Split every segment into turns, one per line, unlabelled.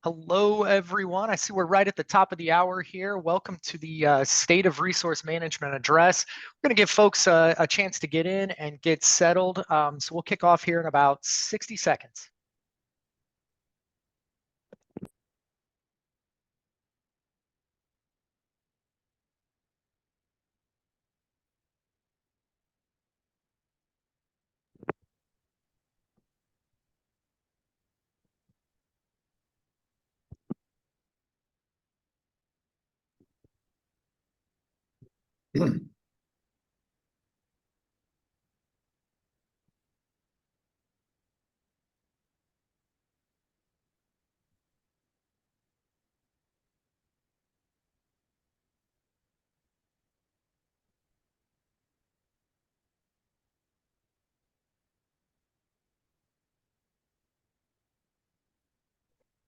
Hello, everyone. I see we're right at the top of the hour here. Welcome to the State of Resource Management address. We're going to give folks a chance to get in and get settled. So we'll kick off here in about 60 seconds.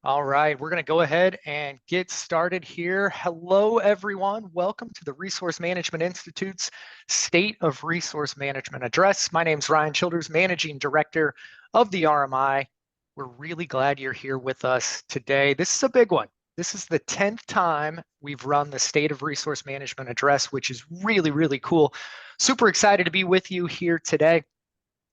All right, we're going to go ahead and get started here. Hello, everyone. Welcome to the Resource Management Institute's State of Resource Management address. My name is Ryan Childers, Managing Director of the RMI. We're really glad you're here with us today. This is a big one. This is the 10th time we've run the State of Resource Management address, which is really, really cool. Super excited to be with you here today.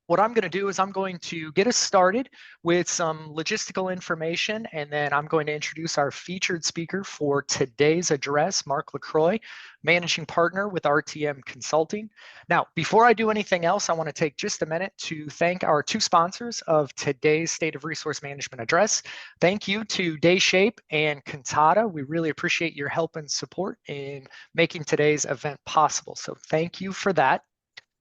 What I'm going to do is I'm going to get us started with some logistical information, and then I'm going to introduce our featured speaker for today's address, Mark LaCroix, Managing Partner with RTM Consulting. Now, before I do anything else, I want to take just a minute to thank our two sponsors of today's State of Resource Management address. Thank you to Dayshape and Cantata. We really appreciate your help and support in making today's event possible. So thank you for that.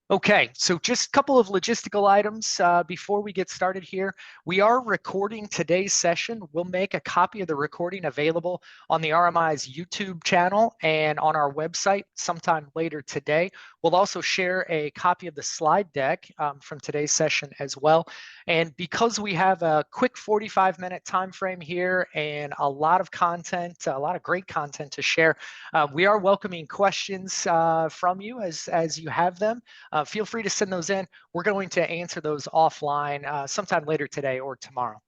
Okay, so just a couple of logistical items before we get started here. We are recording today's session. We'll make a copy of the recording available on the RMI's YouTube channel and on our website sometime later today. We'll also share a copy of the slide deck from today's session as well. And because we have a quick 45-minute time frame here and a lot of content, a lot of great content to share, we are welcoming questions from you as you have them. Feel free to send those in. We're going to answer those offline sometime later today or tomorrow.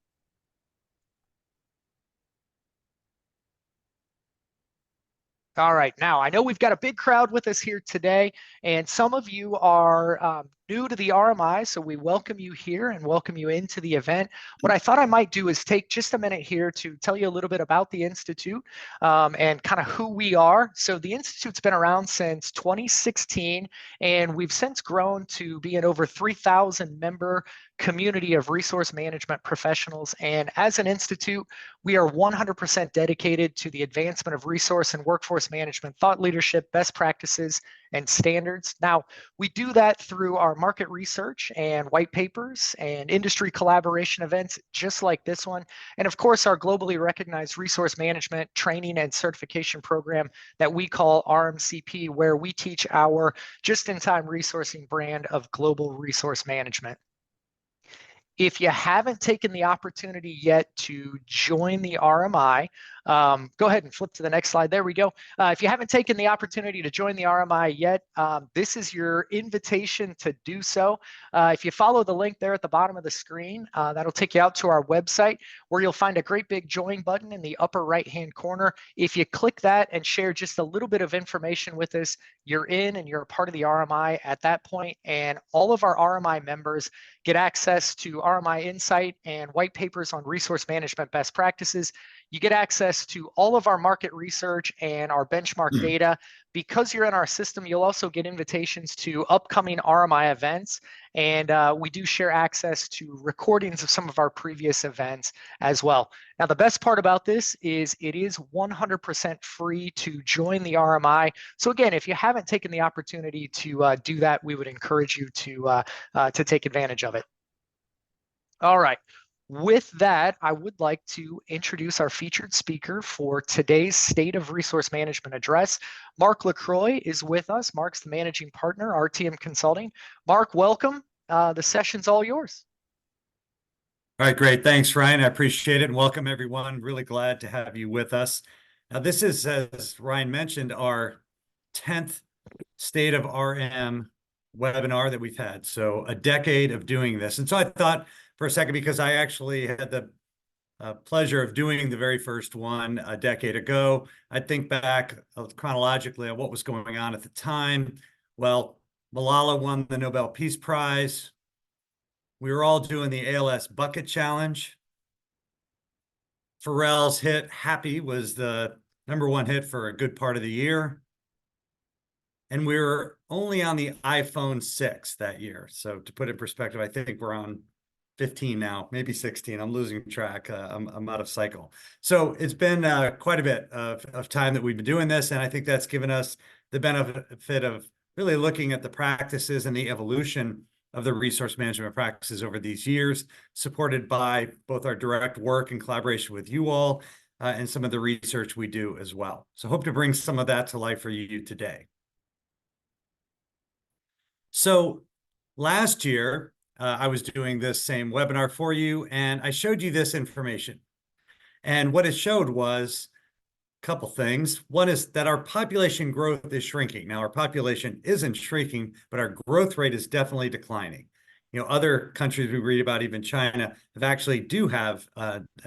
All right, now I know we've got a big crowd with us here today, and some of you are new to the RMI, so we welcome you here and welcome you into the event. What I thought I might do is take just a minute here to tell you a little bit about the Institute and kind of who we are. So the Institute's been around since 2016, and we've since grown to be an over 3,000 member community of resource management professionals. And as an institute, we are 100% dedicated to the advancement of resource and workforce management, thought leadership, best practices, and standards. Now, we do that through our market research and white papers and industry collaboration events just like this one. And of course, our globally recognized resource management training and certification program that we call RMCP, where we teach our just-in-time resourcing brand of global resource management. If you haven't taken the opportunity yet to join the RMI, go ahead and flip to the next slide. There we go. If you haven't taken the opportunity to join the RMI yet, this is your invitation to do so. If you follow the link there at the bottom of the screen, that'll take you out to our website where you'll find a great big join button in the upper right-hand corner. If you click that and share just a little bit of information with us, you're in and you're a part of the RMI at that point. And all of our RMI members get access to RMI Insight and white papers on resource management best practices. You get access to all of our market research and our benchmark data. Because you're in our system, you'll also get invitations to upcoming RMI events. And we do share access to recordings of some of our previous events as well. Now, the best part about this is it is 100% free to join the RMI. So again, if you haven't taken the opportunity to do that, we would encourage you to take advantage of it. All right. With that, I would like to introduce our featured speaker for today's State of Resource Management address. Mark LaCroix is with us. Mark's the Managing Partner, RTM Consulting. Mark, welcome. The session's all yours.
All right, great. Thanks, Ryan. I appreciate it. And welcome, everyone. Really glad to have you with us. Now, this is, as Ryan mentioned, our 10th State of RM webinar that we've had. So a decade of doing this. And so I thought for a second, because I actually had the pleasure of doing the very first one a decade ago. I think back chronologically on what was going on at the time. Well, Malala won the Nobel Peace Prize. We were all doing the ALS bucket challenge. Pharrell's hit Happy was the #1 hit for a good part of the year. And we were only on the iPhone 6 that year. So to put it in perspective, I think we're on 15 now, maybe 16. I'm losing track. I'm out of cycle. So it's been quite a bit of time that we've been doing this. And I think that's given us the benefit of really looking at the practices and the evolution of the resource management practices over these years, supported by both our direct work and collaboration with you all and some of the research we do as well. So hope to bring some of that to life for you today. So last year, I was doing this same webinar for you, and I showed you this information. And what it showed was a couple things. One is that our population growth is shrinking. Now, our population isn't shrinking, but our growth rate is definitely declining. You know, other countries we read about, even China, have actually have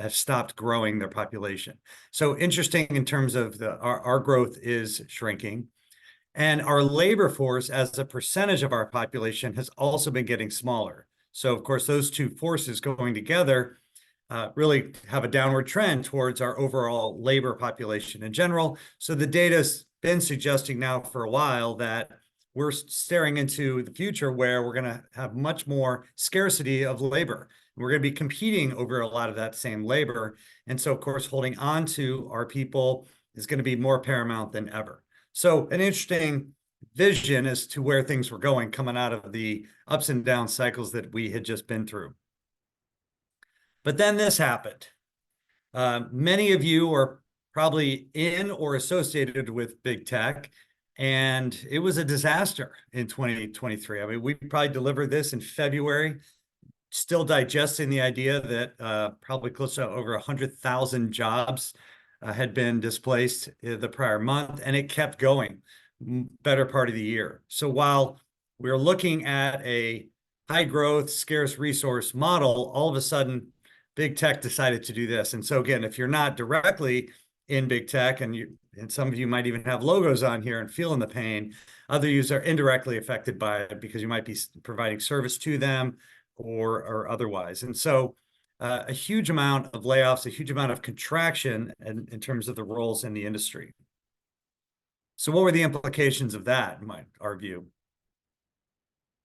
stopped growing their population. So interesting in terms of our growth is shrinking. And our labor force as a percentage of our population has also been getting smaller. So, of course, those two forces going together really have a downward trend towards our overall labor population in general. So the data's been suggesting now for a while that we're staring into the future where we're going to have much more scarcity of labor. We're going to be competing over a lot of that same labor. And so, of course, holding on to our people is going to be more paramount than ever. So an interesting vision as to where things were going coming out of the ups and down cycles that we had just been through. But then this happened. Many of you are probably in or associated with big tech, and it was a disaster in 2023. I mean, we probably delivered this in February, still digesting the idea that probably close to over 100,000 jobs had been displaced the prior month, and it kept going better part of the year. So while we're looking at a high growth, scarce resource model, all of a sudden, big tech decided to do this. And so again, if you're not directly in big tech, and some of you might even have logos on here and feeling the pain, other users are indirectly affected by it because you might be providing service to them or otherwise. And so a huge amount of layoffs, a huge amount of contraction in terms of the roles in the industry. So what were the implications of that, in our view?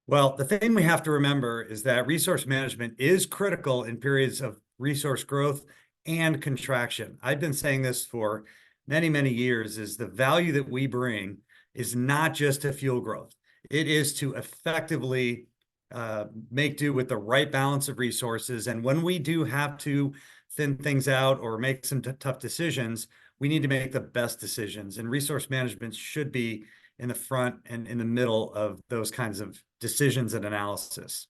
Well, the thing we have to remember is that resource management is critical in periods of resource growth and contraction. I've been saying this for many, many years, is the value that we bring is not just to fuel growth. It is to effectively make do with the right balance of resources. And when we do have to thin things out or make some tough decisions, we need to make the best decisions. And resource management should be in the front and in the middle of those kinds of decisions and analysis.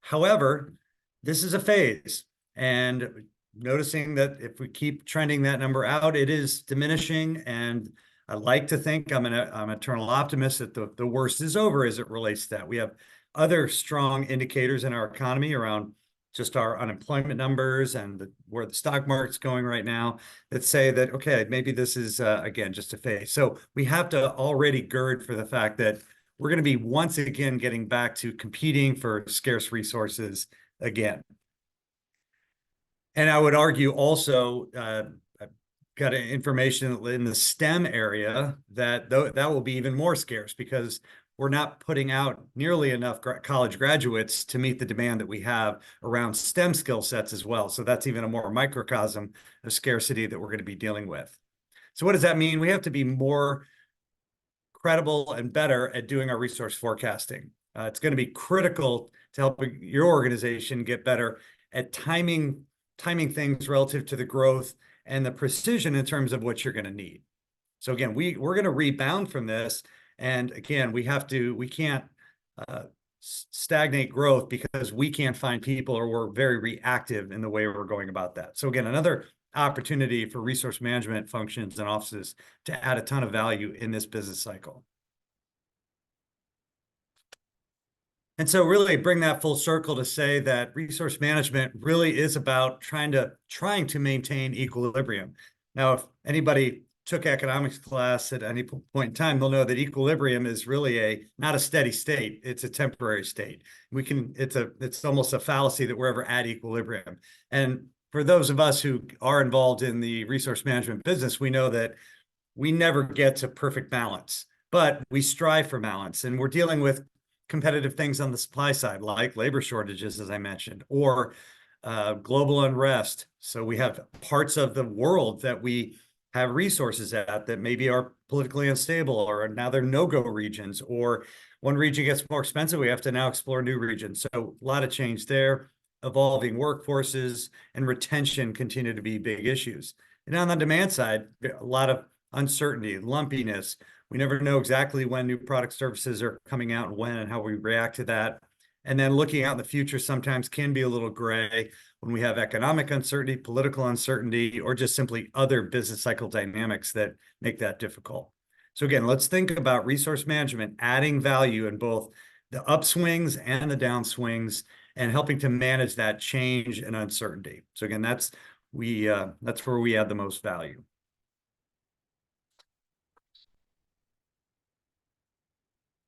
However, this is a phase, and noticing that if we keep trending that number out, it is diminishing. And I like to think I'm an eternal optimist that the worst is over as it relates to that. We have other strong indicators in our economy around just our unemployment numbers and where the stock market's going right now that say that, okay, maybe this is, again, just a phase. So we have to already gird for the fact that we're going to be once again getting back to competing for scarce resources again. And I would argue also, I've got information in the STEM area that that will be even more scarce because we're not putting out nearly enough college graduates to meet the demand that we have around STEM skill sets as well. So that's even a more microcosm of scarcity that we're going to be dealing with. So what does that mean? We have to be more credible and better at doing our resource forecasting. It's going to be critical to help your organization get better at timing things relative to the growth and the precision in terms of what you're going to need. So again, we're going to rebound from this. And again, we can't stagnate growth because we can't find people or we're very reactive in the way we're going about that. So again, another opportunity for resource management functions and offices to add a ton of value in this business cycle. And so really bring that full circle to say that resource management really is about trying to maintain equilibrium. Now, if anybody took economics class at any point in time, they'll know that equilibrium is really not a steady state. It's a temporary state. It's almost a fallacy that we're ever at equilibrium. And for those of us who are involved in the resource management business, we know that we never get to perfect balance, but we strive for balance. And we're dealing with competitive things on the supply side, like labor shortages, as I mentioned, or global unrest. So we have parts of the world that we have resources at that maybe are politically unstable, or now they're no-go regions, or one region gets more expensive, we have to now explore new regions. So a lot of change there. Evolving workforces and retention continue to be big issues. And on the demand side, a lot of uncertainty, lumpiness. We never know exactly when new product services are coming out and when and how we react to that. And then looking out in the future sometimes can be a little gray when we have economic uncertainty, political uncertainty, or just simply other business cycle dynamics that make that difficult. So again, let's think about resource management adding value in both the upswings and the downswings and helping to manage that change and uncertainty. So again, that's where we add the most value.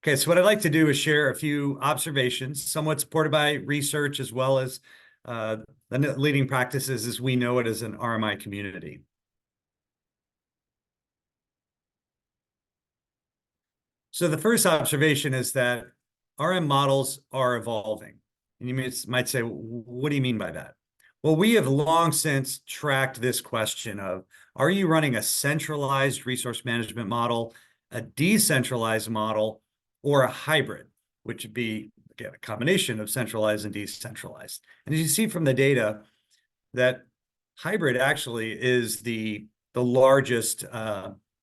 Okay, so what I'd like to do is share a few observations, somewhat supported by research as well as the leading practices as we know it as an RMI community. So the first observation is that RM models are evolving. And you might say, what do you mean by that? Well, we have long since tracked this question of, are you running a centralized resource management model, a decentralized model, or a hybrid, which would be, again, a combination of centralized and decentralized. And as you see from the data, that hybrid actually is the largest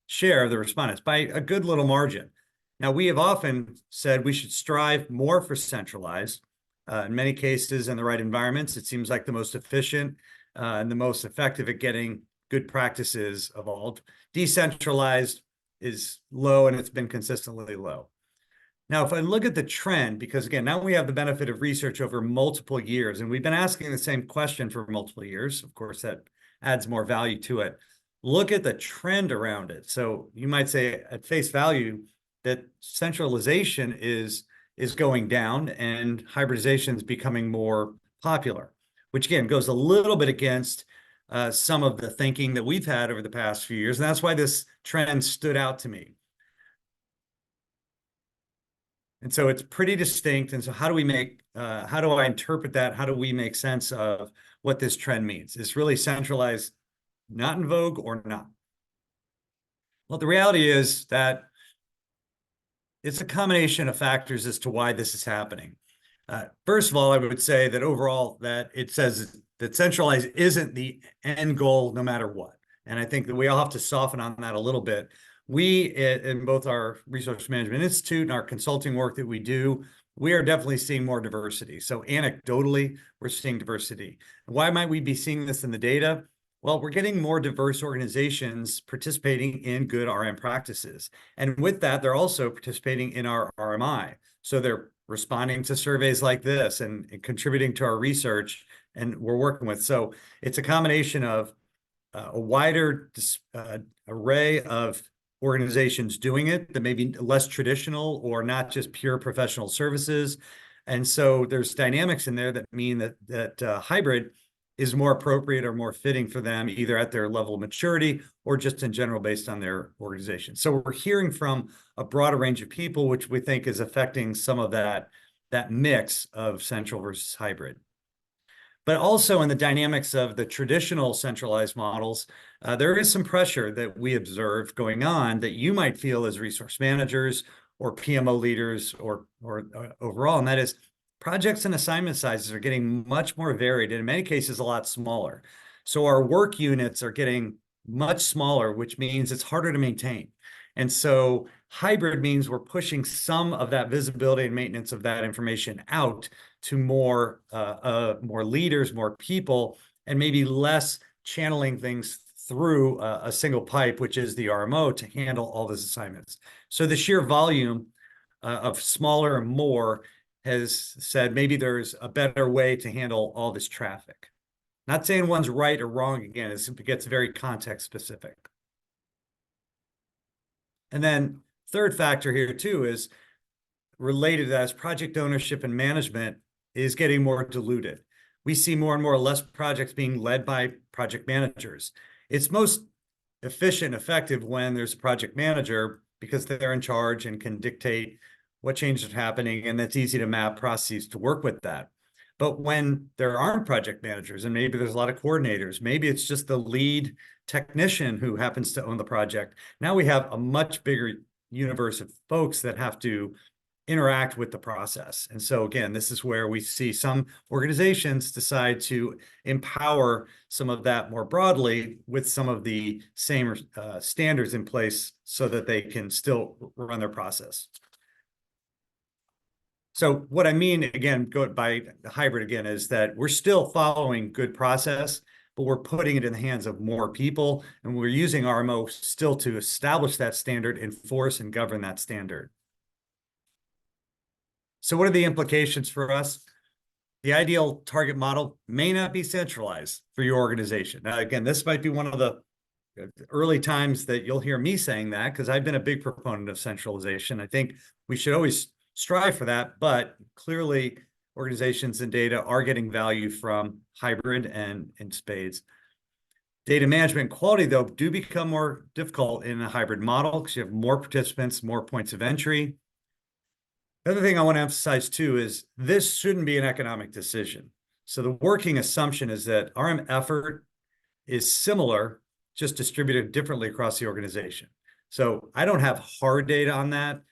share of the respondents by a good little margin. Now, we have often said we should strive more for centralized. In many cases, in the right environments, it seems like the most efficient and the most effective at getting good practices evolved. Decentralized is low, and it's been consistently low. Now, if I look at the trend, because again, now we have the benefit of research over multiple years, and we've been asking the same question for multiple years. Of course, that adds more value to it. Look at the trend around it. So you might say at face value that centralization is going down and hybridization is becoming more popular, which again goes a little bit against some of the thinking that we've had over the past few years. And that's why this trend stood out to me. And so it's pretty distinct. And so how do I interpret that? How do we make sense of what this trend means? Is really centralized not in vogue or not? Well, the reality is that it's a combination of factors as to why this is happening. First of all, I would say that overall that it says that centralized isn't the end goal no matter what. And I think that we all have to soften on that a little bit. We, in both our Resource Management Institute and our consulting work that we do, we are definitely seeing more diversity. So anecdotally, we're seeing diversity. Why might we be seeing this in the data? Well, we're getting more diverse organizations participating in good RM practices. And with that, they're also participating in our RMI. So they're responding to surveys like this and contributing to our research and we're working with. So it's a combination of a wider array of organizations doing it that may be less traditional or not just pure professional services. And so there's dynamics in there that mean that hybrid is more appropriate or more fitting for them, either at their level of maturity or just in general based on their organization. So we're hearing from a broader range of people, which we think is affecting some of that mix of central versus hybrid. But also in the dynamics of the traditional centralized models, there is some pressure that we observe going on that you might feel as resource managers or PMO leaders or overall, and that is projects and assignment sizes are getting much more varied and in many cases a lot smaller. So our work units are getting much smaller, which means it's harder to maintain. And so hybrid means we're pushing some of that visibility and maintenance of that information out to more leaders, more people, and maybe less channeling things through a single pipe, which is the RMO, to handle all those assignments. So the sheer volume of smaller and more has said maybe there's a better way to handle all this traffic. Not saying one's right or wrong, again, it gets very context specific. And then third factor here too is related to that is project ownership and management is getting more diluted. We see more and more less projects being led by project managers. It's most efficient, effective when there's a project manager because they're in charge and can dictate what changes are happening, and it's easy to map processes to work with that. But when there aren't project managers, and maybe there's a lot of coordinators, maybe it's just the lead technician who happens to own the project. Now we have a much bigger universe of folks that have to interact with the process. And so again, this is where we see some organizations decide to empower some of that more broadly with some of the same standards in place so that they can still run their process. So what I mean, again, go by the hybrid again, is that we're still following good process, but we're putting it in the hands of more people, and we're using RMO still to establish that standard, enforce and govern that standard. So what are the implications for us? The ideal target model may not be centralized for your organization. Now, again, this might be one of the early times that you'll hear me saying that, because I've been a big proponent of centralization. I think we should always strive for that, but clearly organizations and data are getting value from hybrid and in spades. Data management and quality, though, do become more difficult in a hybrid model because you have more participants, more points of entry. The other thing I want to emphasize too is this shouldn't be an economic decision. So the working assumption is that RM effort is similar, just distributed differently across the organization. So I don't have hard data on that,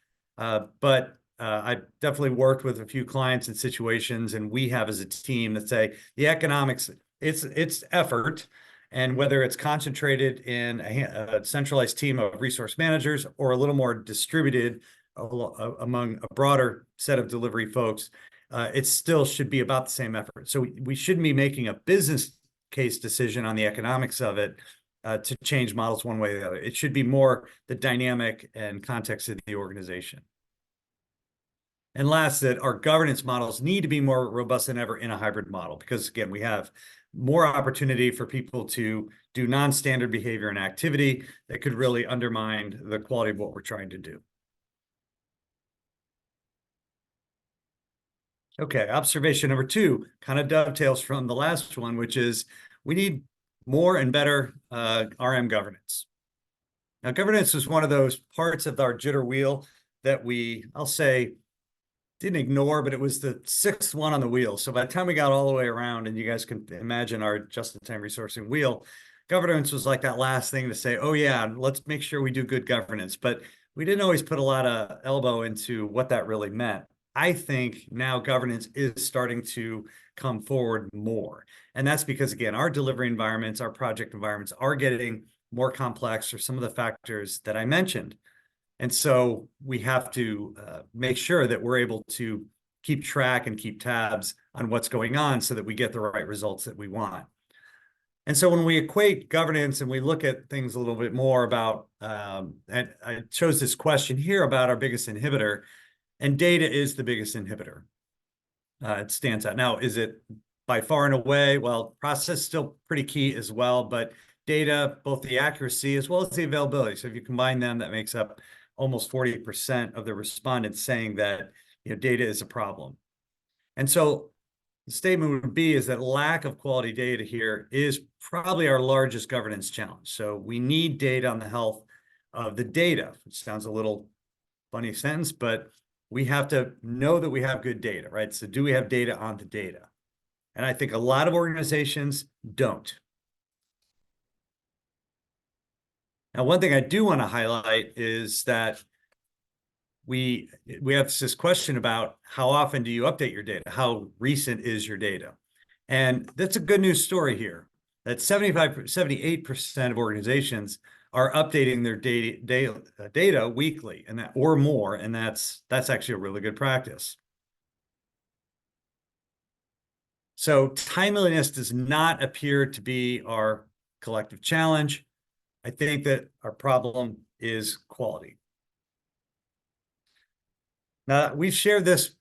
but I've definitely worked with a few clients in situations, and we have as a team that say the economics, it's effort, and whether it's concentrated in a centralized team of resource managers or a little more distributed among a broader set of delivery folks, it still should be about the same effort. So we shouldn't be making a business case decision on the economics of it to change models one way or the other. It should be more the dynamic and context of the organization. And last, that our governance models need to be more robust than ever in a hybrid model, because again, we have more opportunity for people to do non-standard behavior and activity that could really undermine the quality of what we're trying to do. Okay, observation number 2 kind of dovetails from the last one, which is we need more and better RM governance. Now, governance is one of those parts of our jitter wheel that I'll say, didn't ignore, but it was the 6th one on the wheel. So by the time we got all the way around, and you guys can imagine our just-in-time resourcing wheel, governance was like that last thing to say, oh yeah, let's make sure we do good governance. But we didn't always put a lot of elbow into what that really meant. I think now governance is starting to come forward more. And that's because, again, our delivery environments, our project environments are getting more complex for some of the factors that I mentioned. And so we have to make sure that we're able to keep track and keep tabs on what's going on so that we get the right results that we want. And so when we equate governance and we look at things a little bit more about, and I chose this question here about our biggest inhibitor, and data is the biggest inhibitor. It stands out. Now, is it by far and away? Well, process is still pretty key as well, but data, both the accuracy as well as the availability. So if you combine them, that makes up almost 40% of the respondents saying that data is a problem. And so the statement would be is that lack of quality data here is probably our largest governance challenge. So we need data on the health of the data, which sounds a little funny sentence, but we have to know that we have good data, right? So do we have data on the data? And I think a lot of organizations don't. Now, one thing I do want to highlight is that we have this question about how often do you update your data? How recent is your data? And that's a good news story here, that 78% of organizations are updating their data weekly and that or more, and that's actually a really good practice. So timeliness does not appear to be our collective challenge. I think that our problem is quality. Now, we've shared this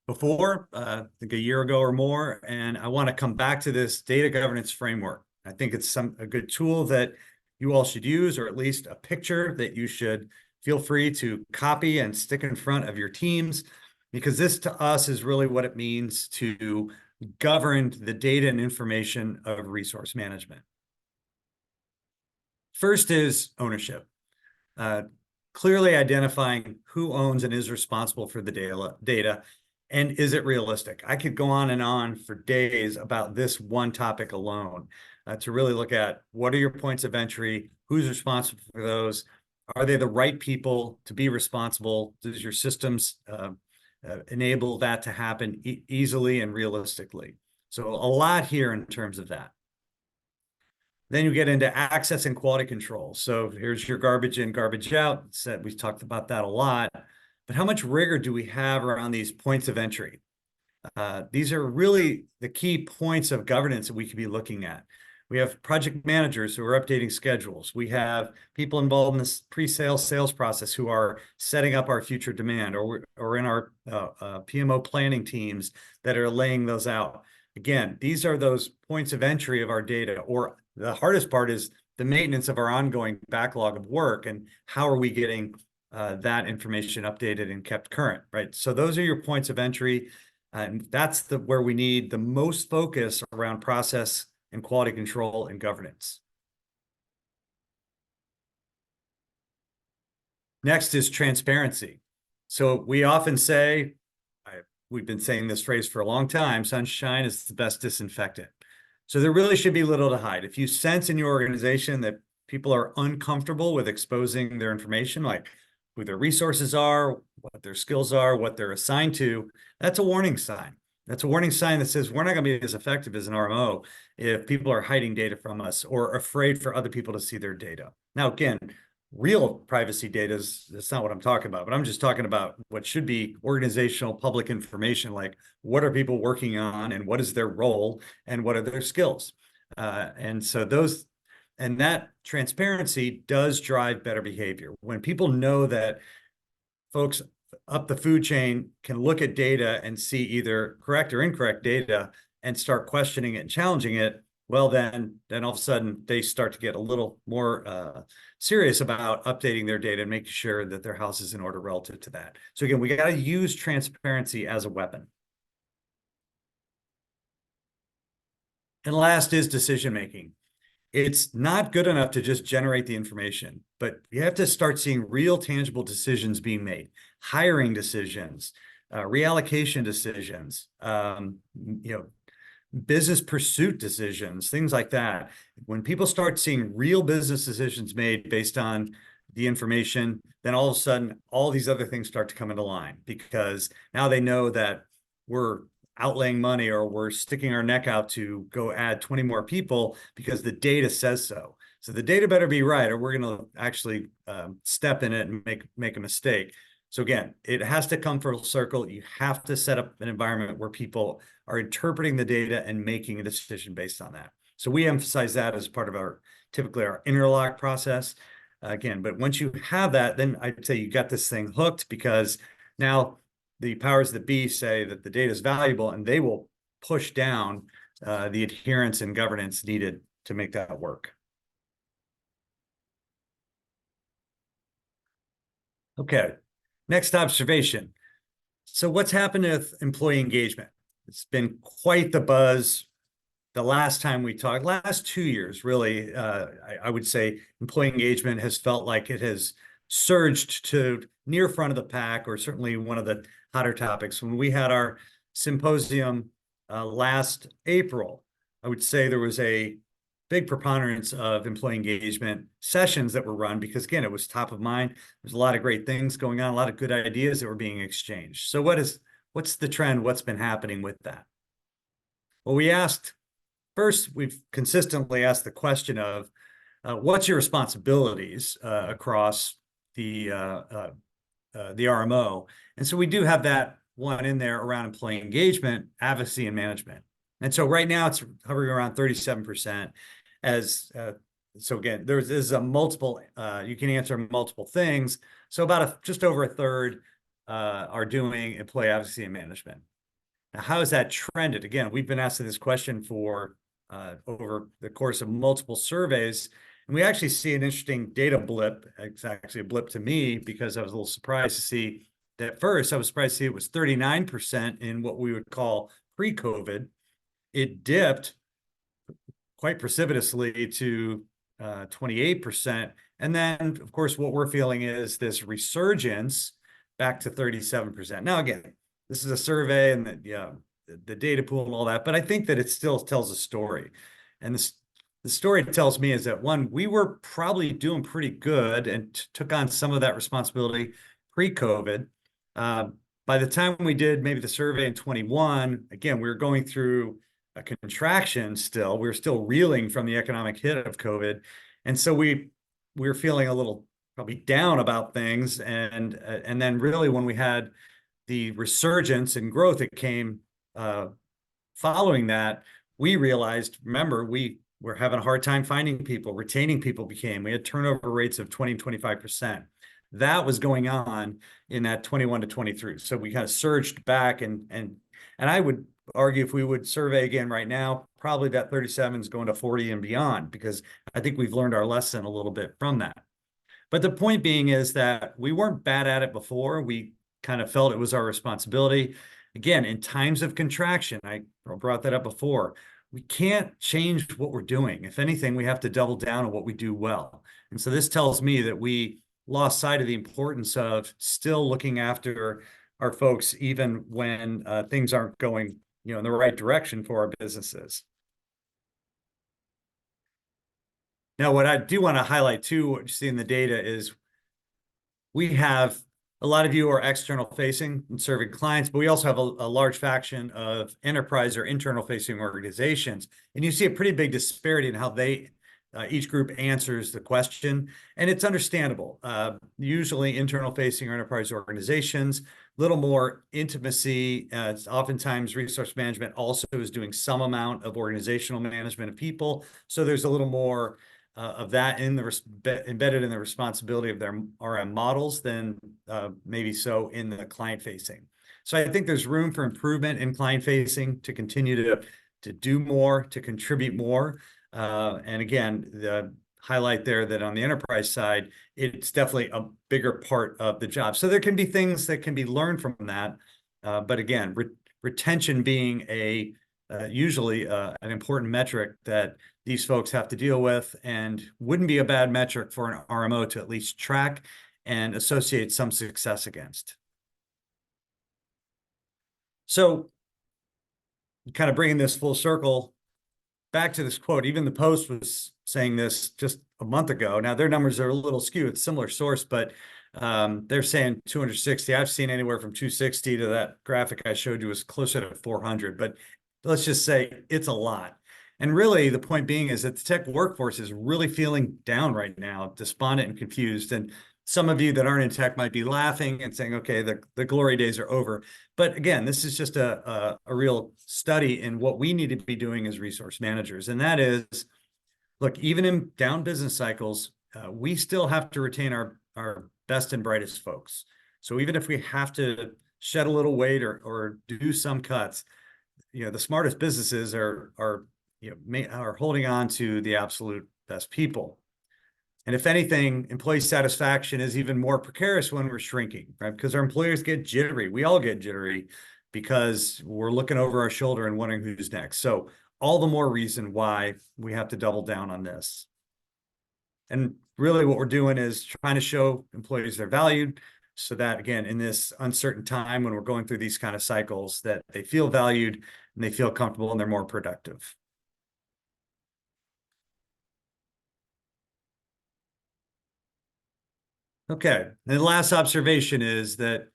before, I think a year ago or more, and I want to come back to this data governance framework. I think it's a good tool that you all should use, or at least a picture that you should feel free to copy and stick in front of your teams, because this to us is really what it means to govern the data and information of resource management. First is ownership. Clearly identifying who owns and is responsible for the data, and is it realistic? I could go on for days about this one topic alone, to really look at what are your points of entry, who's responsible for those, are they the right people to be responsible, does your systems enable that to happen easily and realistically? So a lot here in terms of that. Then you get into access and quality control. So here's your garbage in, garbage out. We've talked about that a lot. But how much rigor do we have around these points of entry? These are really the key points of governance that we could be looking at. We have project managers who are updating schedules. We have people involved in this pre-sale sales process who are setting up our future demand, or in our PMO planning teams that are laying those out. Again, these are those points of entry of our data, or the hardest part is the maintenance of our ongoing backlog of work, and how are we getting that information updated and kept current, right? So those are your points of entry, and that's where we need the most focus around process and quality control and governance. Next is transparency. So we often say, we've been saying this phrase for a long time, sunshine is the best disinfectant. So there really should be little to hide. If you sense in your organization that people are uncomfortable with exposing their information, like who their resources are, what their skills are, what they're assigned to, that's a warning sign. That's a warning sign that says we're not going to be as effective as an RMO if people are hiding data from us or afraid for other people to see their data. Now, again, real privacy data that's not what I'm talking about, but I'm just talking about what should be organizational public information, like what are people working on and what is their role and what are their skills. And that transparency does drive better behavior. When people know that folks up the food chain can look at data and see either correct or incorrect data and start questioning it and challenging it, well, then all of a sudden they start to get a little more serious about updating their data and making sure that their house is in order relative to that. So again, we got to use transparency as a weapon. And last is decision-making. It's not good enough to just generate the information, but you have to start seeing real tangible decisions being made, hiring decisions, reallocation decisions, business pursuit decisions, things like that. When people start seeing real business decisions made based on the information, then all of a sudden, all these other things start to come into line, because now they know that we're outlaying money or we're sticking our neck out to go add 20 more people because the data says so. So the data better be right, or we're going to actually step in it and make a mistake. So again, it has to come full circle. You have to set up an environment where people are interpreting the data and making a decision based on that. So we emphasize that as part of typically our interlock process. Again, but once you have that, then I'd say you got this thing hooked, because now the powers that be say that the data is valuable, and they will push down the adherence and governance needed to make that work. Okay, next observation. So what's happened with employee engagement? It's been quite the buzz the last time we talked, last 2 years, really. I would say employee engagement has felt like it has surged to near front of the pack, or certainly one of the hotter topics. When we had our symposium last April, I would say there was a big preponderance of employee engagement sessions that were run, because again, it was top of mind. There's a lot of great things going on, a lot of good ideas that were being exchanged. So what's the trend? What's been happening with that? Well, we've consistently asked the question of what's your responsibilities across the RMO? And so we do have that one in there around employee engagement, advocacy, and management. And so right now it's hovering around 37%. So again, there's a multiple, you can answer multiple things. So about just over a third are doing employee advocacy and management. Now, how has that trended? Again, we've been asking this question for over the course of multiple surveys, and we actually see an interesting data blip. It's actually a blip to me because I was a little surprised to see that first. I was surprised to see it was 39% in what we would call pre-COVID. It dipped quite precipitously to 28%. And then, of course, what we're feeling is this resurgence back to 37%. Now, again, this is a survey and the data pool and all that, but I think that it still tells a story. And the story it tells me is that, one, we were probably doing pretty good and took on some of that responsibility pre-COVID. By the time we did maybe the survey in 21, again, we were going through a contraction still. We were still reeling from the economic hit of COVID. And so we were feeling a little probably down about things. And then really when we had the resurgence and growth that came following that, we realized, remember, we were having a hard time finding people, retaining people we had turnover rates of 20 and 25%. That was going on in that 21 to 23. So we kind of surged back and I would argue if we would survey again right now, probably that 37 is going to 40 and beyond, because I think we've learned our lesson a little bit from that. But the point being is that we weren't bad at it before. We kind of felt it was our responsibility. Again, in times of contraction, I brought that up before, we can't change what we're doing. If anything, we have to double down on what we do well. And so this tells me that we lost sight of the importance of still looking after our folks, even when things aren't going, in the right direction for our businesses. Now, what I do want to highlight too, what you see in the data is we have a lot of you are external facing and serving clients, but we also have a large faction of enterprise or internal facing organizations. And you see a pretty big disparity in how they each group answers the question, and it's understandable. Usually internal facing or enterprise organizations, little more intimacy. It's oftentimes resource management also is doing some amount of organizational management of people. So there's a little more of that embedded in the responsibility of their RM models than maybe so in the client facing. So I think there's room for improvement in client facing to continue to do more, to contribute more. And again, the highlight there that on the enterprise side, it's definitely a bigger part of the job. So there can be things that can be learned from that. But again, retention being usually an important metric that these folks have to deal with, and wouldn't be a bad metric for an RMO to at least track and associate some success against. So kind of bringing this full circle back to this quote, even the Post was saying this just a month ago. Now their numbers are a little skewed, it's a similar source, but they're saying 260. I've seen anywhere from 260 to that graphic I showed you was closer to 400, but let's just say it's a lot. And really the point being is that the tech workforce is really feeling down right now, despondent and confused. And some of you that aren't in tech might be laughing and saying, okay, the glory days are over. But again, this is just a real study in what we need to be doing as resource managers. And that is, look, even in down business cycles, we still have to retain our best and brightest folks. So even if we have to shed a little weight or do some cuts, the smartest businesses are holding on to the absolute best people. And if anything, employee satisfaction is even more precarious when we're shrinking, right? Because our employers get jittery. We all get jittery because we're looking over our shoulder and wondering who's next. So all the more reason why we have to double down on this. And really what we're doing is trying to show employees they're valued so that, again, in this uncertain time when we're going through these kind of cycles, that they feel valued and they feel comfortable and they're more productive. Okay, and the last observation is that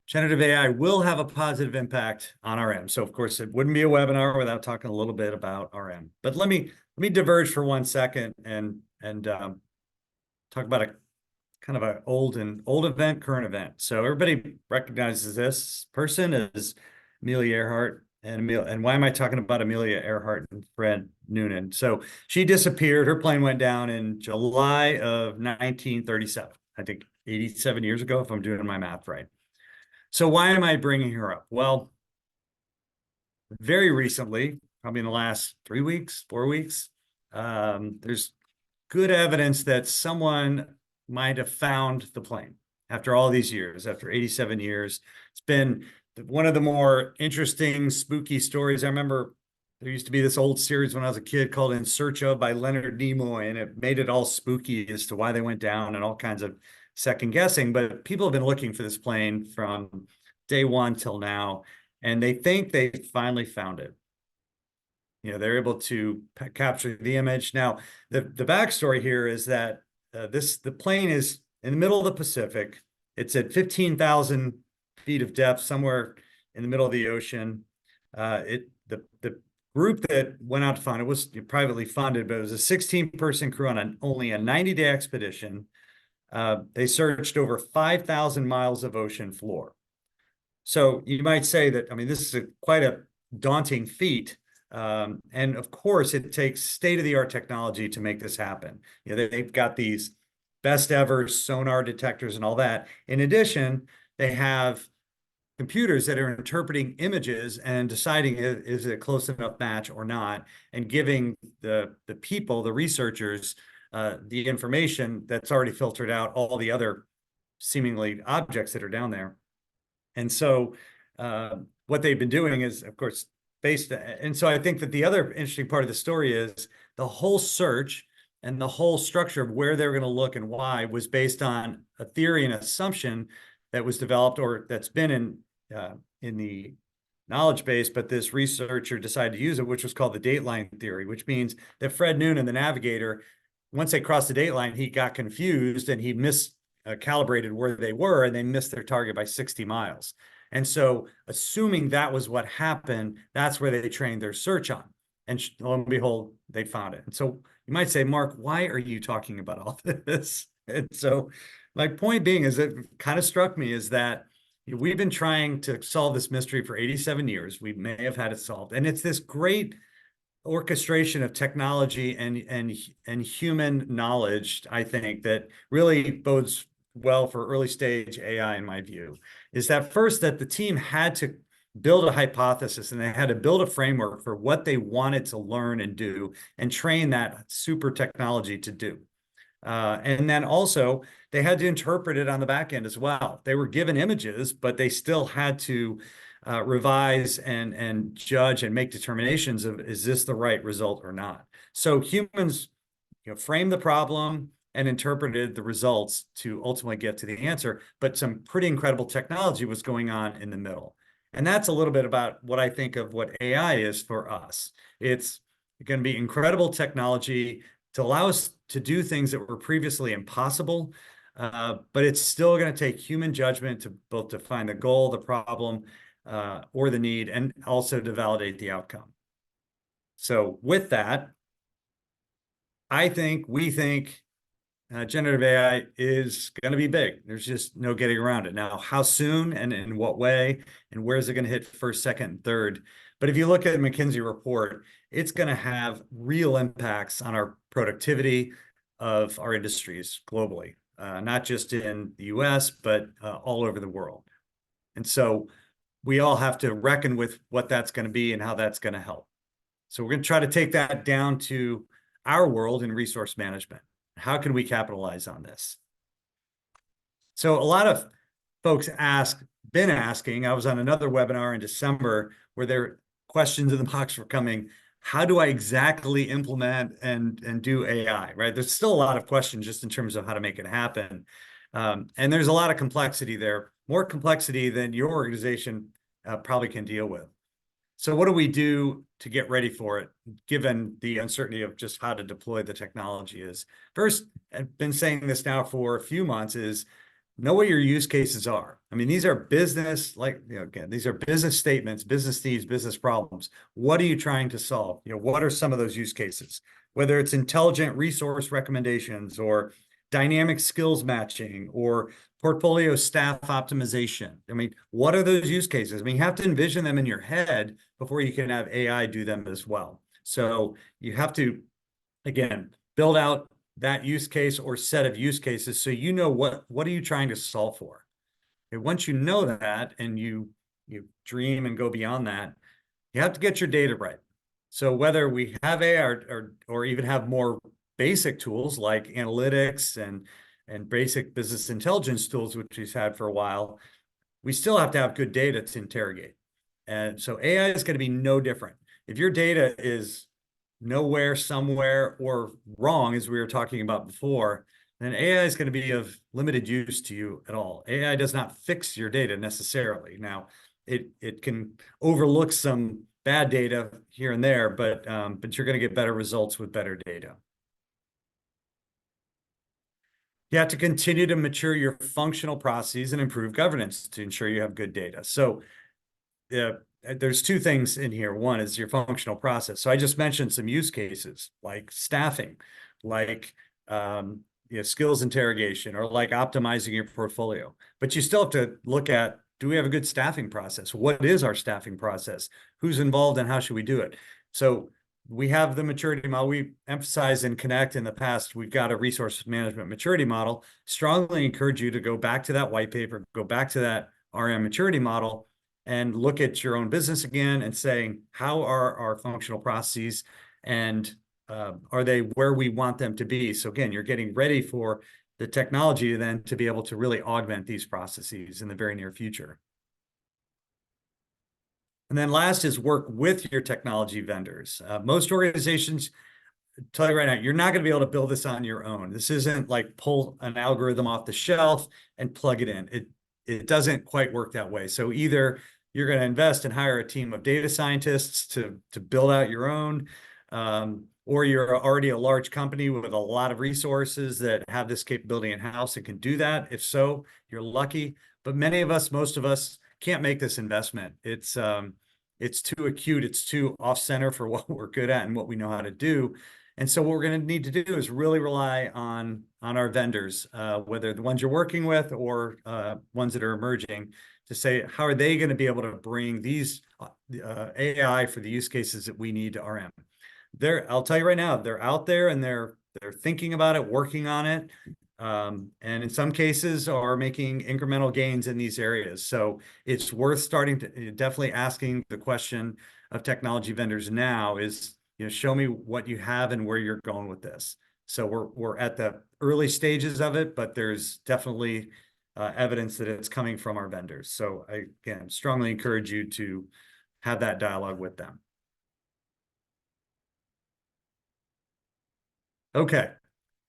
generative AI will have a positive impact on RM. So of course, it wouldn't be a webinar without talking a little bit about RM. But let me diverge for 1 second and talk about a kind of an old event, current event. So everybody recognizes this person as Amelia Earhart. And why am I talking about Amelia Earhart and Fred Noonan? So she disappeared. Her plane went down in July of 1937. I think 87 years ago, if I'm doing my math right. So why am I bringing her up? Well, very recently, probably in the last 3 weeks, 4 weeks, there's good evidence that someone might have found the plane after all these years, after 87 years. It's been one of the more interesting, spooky stories. I remember there used to be this old series when I was a kid called In Search of by Leonard Nimoy, and it made it all spooky as to why they went down and all kinds of second guessing. But people have been looking for this plane from day one till now, and they think they finally found it. They're able to capture the image. Now, the backstory here is that the plane is in the middle of the Pacific. It's at 15,000 feet of depth, somewhere in the middle of the ocean. The group that went out to find it was privately funded, but it was a 16-person crew on only a 90-day expedition. They searched over 5,000 miles of ocean floor. So you might say that, I mean, this is quite a daunting feat. And of course, it takes state-of-the-art technology to make this happen. They've got these best ever sonar detectors and all that. In addition, they have computers that are interpreting images and deciding is it a close enough match or not, and giving the people, the researchers, the information that's already filtered out all the other seemingly objects that are down there. And so what they've been doing is, of course, and so I think that the other interesting part of the story is the whole search and the whole structure of where they're going to look and why was based on a theory and assumption that was developed, or that's been in the knowledge base, but this researcher decided to use it, which was called the dateline theory, which means that Fred Noonan, the navigator, once they crossed the dateline, he got confused and he miscalibrated where they were, and they missed their target by 60 miles. And so, assuming that was what happened, that's where they trained their search on. And lo and behold, they found it. And so you might say, Mark, why are you talking about all this? And so my point being is it kind of struck me is that we've been trying to solve this mystery for 87 years. We may have had it solved. And it's this great orchestration of technology and human knowledge, I think, that really bodes well for early stage AI, in my view, is that first that the team had to build a hypothesis and they had to build a framework for what they wanted to learn and do and train that super technology to do. And then also they had to interpret it on the back end as well. They were given images, but they still had to revise and judge and make determinations of, is this the right result or not? So humans framed the problem and interpreted the results to ultimately get to the answer, but some pretty incredible technology was going on in the middle. And that's a little bit about what I think of what AI is for us. It's going to be incredible technology to allow us to do things that were previously impossible, but it's still going to take human judgment to both define the goal, the problem, or the need, and also to validate the outcome. So with that, we think generative AI is going to be big. There's just no getting around it. Now, how soon and in what way, and where is it going to hit first, second, and third? But if you look at the McKinsey report, it's going to have real impacts on our productivity of our industries globally, not just in the US, but all over the world. And so we all have to reckon with what that's going to be and how that's going to help. So we're going to try to take that down to our world in resource management. How can we capitalize on this? So a lot of folks been asking, I was on another webinar in December where their questions in the box were coming, how do I exactly implement and do AI, right? There's still a lot of questions just in terms of how to make it happen. And there's a lot of complexity there, more complexity than your organization probably can deal with. So what do we do to get ready for it, given the uncertainty of just how to deploy the technology is? First, I've been saying this now for a few months, is know what your use cases are. I mean, these are business, again, these are business statements, business needs, business problems. What are you trying to solve? What are some of those use cases? Whether it's intelligent resource recommendations or dynamic skills matching or portfolio staff optimization. I mean, what are those use cases? I mean, you have to envision them in your head before you can have AI do them as well. So you have to, again, build out that use case or set of use cases so you know what are you trying to solve for. And once you know that and you dream and go beyond that, you have to get your data right. So whether we have AI or even have more basic tools like analytics and basic business intelligence tools, which we've had for a while, we still have to have good data to interrogate. And so AI is going to be no different. If your data is nowhere, somewhere, or wrong, as we were talking about before, then AI is going to be of limited use to you at all. AI does not fix your data necessarily. Now, it can overlook some bad data here and there, but you're going to get better results with better data. You have to continue to mature your functional processes and improve governance to ensure you have good data. So there's two things in here. One is your functional process. So I just mentioned some use cases like staffing, like skills interrogation, or like optimizing your portfolio. But you still have to look at, do we have a good staffing process? What is our staffing process? Who's involved and how should we do it? So we have the maturity model. We emphasize in Connect in the past, we've got a resource management maturity model. Strongly encourage you to go back to that white paper, go back to that RM maturity model, and look at your own business again and saying, how are our functional processes, and are they where we want them to be? So again, you're getting ready for the technology then to be able to really augment these processes in the very near future. And then last is work with your technology vendors. Most organizations tell you right now, you're not going to be able to build this on your own. This isn't like pull an algorithm off the shelf and plug it in. It doesn't quite work that way. So either you're going to invest and hire a team of data scientists to build out your own, or you're already a large company with a lot of resources that have this capability in-house and can do that. If so, you're lucky. But many of us, most of us, can't make this investment. It's too acute. It's too off-center for what we're good at and what we know how to do. And so what we're going to need to do is really rely on our vendors, whether the ones you're working with or ones that are emerging, to say, how are they going to be able to bring these AI for the use cases that we need to RM? I'll tell you right now, they're out there and they're thinking about it, working on it, and in some cases are making incremental gains in these areas. So it's worth starting to definitely asking the question of technology vendors now is, show me what you have and where you're going with this. So we're at the early stages of it, but there's definitely evidence that it's coming from our vendors. So I, again, strongly encourage you to have that dialogue with them. Okay,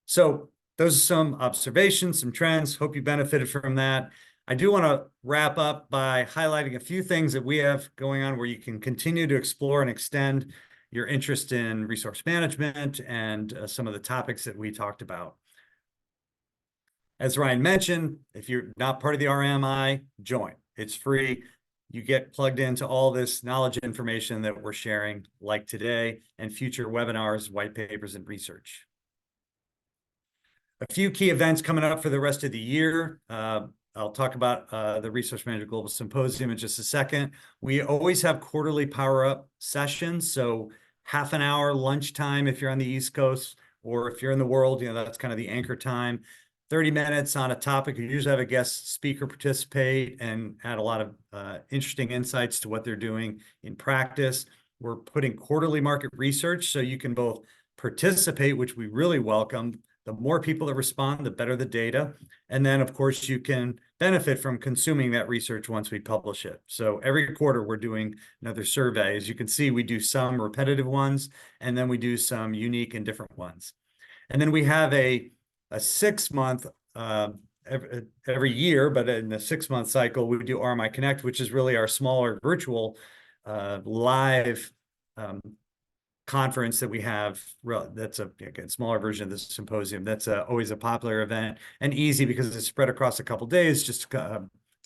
so those are some observations, some trends. Hope you benefited from that. I do want to wrap up by highlighting a few things that we have going on where you can continue to explore and extend your interest in resource management and some of the topics that we talked about. As Ryan mentioned, if you're not part of the RMI, join. It's free. You get plugged into all this knowledge information that we're sharing, like today, and future webinars, white papers, and research. A few key events coming up for the rest of the year. I'll talk about the Resource Manager Global Symposium in just a second. We always have quarterly power-up sessions, so half an hour lunchtime if you're on the East Coast, or if you're in the world, that's kind of the anchor time. 30 minutes on a topic. You usually have a guest speaker participate and add a lot of interesting insights to what they're doing in practice. We're putting quarterly market research so you can both participate, which we really welcome. The more people that respond, the better the data. And then, of course, you can benefit from consuming that research once we publish it. So every quarter, we're doing another survey. As you can see, we do some repetitive ones, and then we do some unique and different ones. And then we have a 6-month every year, but in the 6-month cycle, we do RMI Connect, which is really our smaller virtual live conference that we have. That's a smaller version of the symposium. That's always a popular event and easy because it's spread across a couple days, just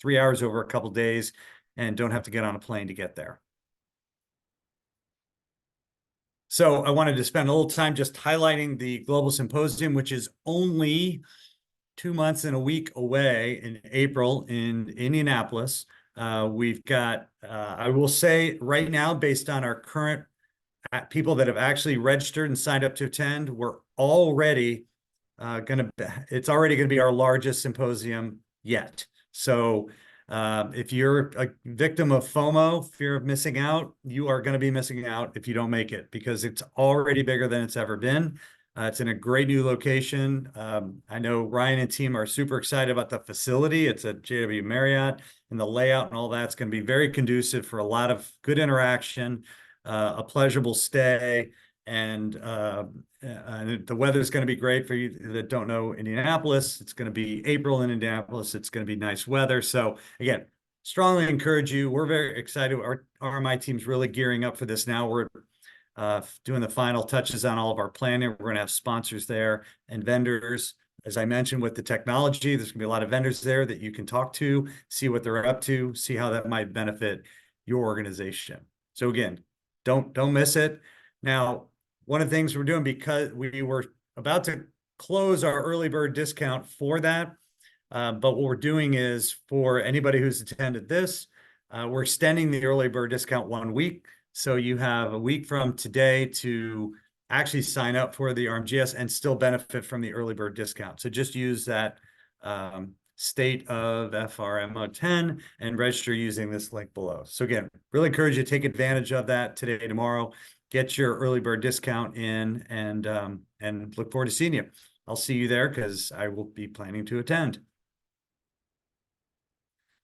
3 hours over a couple days, and don't have to get on a plane to get there. So I wanted to spend a little time just highlighting the Global Symposium, which is only 2 months and a week away in April in Indianapolis. We've got, I will say right now, based on our current people that have actually registered and signed up to attend, we're already it's already going to be our largest symposium yet. So If you're a victim of FOMO, fear of missing out, you are going to be missing out if you don't make it because it's already bigger than it's ever been. It's in a great new location. I know Ryan and team are super excited about the facility. It's a JW Marriott, and the layout and all that's going to be very conducive for a lot of good interaction, a pleasurable stay, and the weather is going to be great for you that don't know Indianapolis. It's going to be April in Indianapolis. It's going to be nice weather. So again, strongly encourage you. We're very excited. Our RMI team's really gearing up for this now. We're doing the final touches on all of our planning. We're going to have sponsors there and vendors. As I mentioned, with the technology, there's going to be a lot of vendors there that you can talk to, see what they're up to, see how that might benefit your organization. So again, don't miss it. Now, one of the things we're doing, because we were about to close our early bird discount for that, but what we're doing is for anybody who's attended this, we're extending the early bird discount 1 week. So you have a week from today to actually sign up for the RMGS and still benefit from the early bird discount. So just use that state of FRMO 10 and register using this link below. So again, really encourage you to take advantage of that today, tomorrow. Get your early bird discount in, and look forward to seeing you. I'll see you there because I will be planning to attend.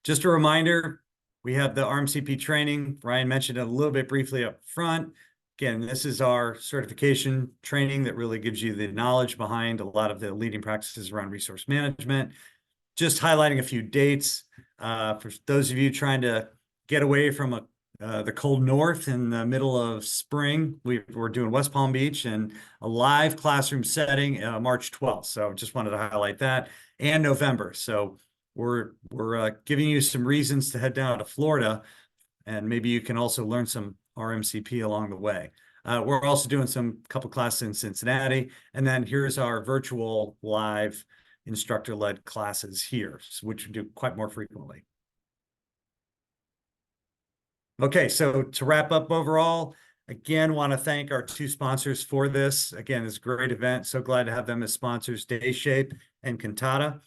Just a reminder, we have the RMCP training. Ryan mentioned it a little bit briefly up front. Again, this is our certification training that really gives you the knowledge behind a lot of the leading practices around resource management. Just highlighting a few dates for those of you trying to get away from the cold north in the middle of spring. We're doing West Palm Beach and a live classroom setting March 12th. So just wanted to highlight that, and November. So we're giving you some reasons to head down to Florida, and maybe you can also learn some RMCP along the way. We're also doing some couple classes in Cincinnati, and then here's our virtual live instructor-led classes here, which we do quite more frequently. Okay, so to wrap up overall, again, want to thank our two sponsors for this. Again, it's a great event. So glad to have them as sponsors, Dayshape and Cantata.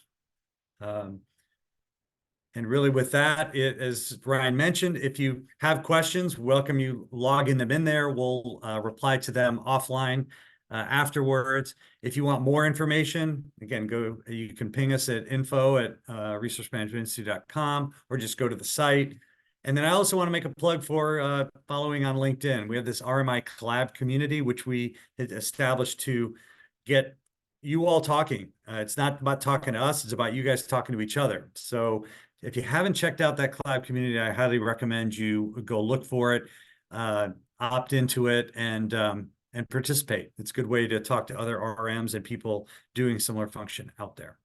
And really with that, as Ryan mentioned, if you have questions, welcome you logging them in there. We'll reply to them offline afterwards. If you want more information, again, you can ping us at info@resourcemanagementinstitute.com or just go to the site. And then I also want to make a plug for following on LinkedIn. We have this RMI Collab community, which we had established to get you all talking. It's not about talking to us, it's about you guys talking to each other. So if you haven't checked out that Collab community, I highly recommend you go look for it, opt into it, and participate. It's a good way to talk to other RMs and people doing similar function out there.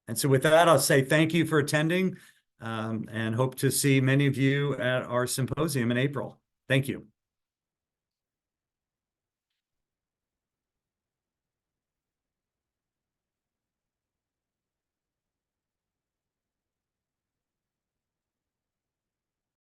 And so with that, I'll say thank you for attending, and hope to see many of you at our symposium in April. Thank you.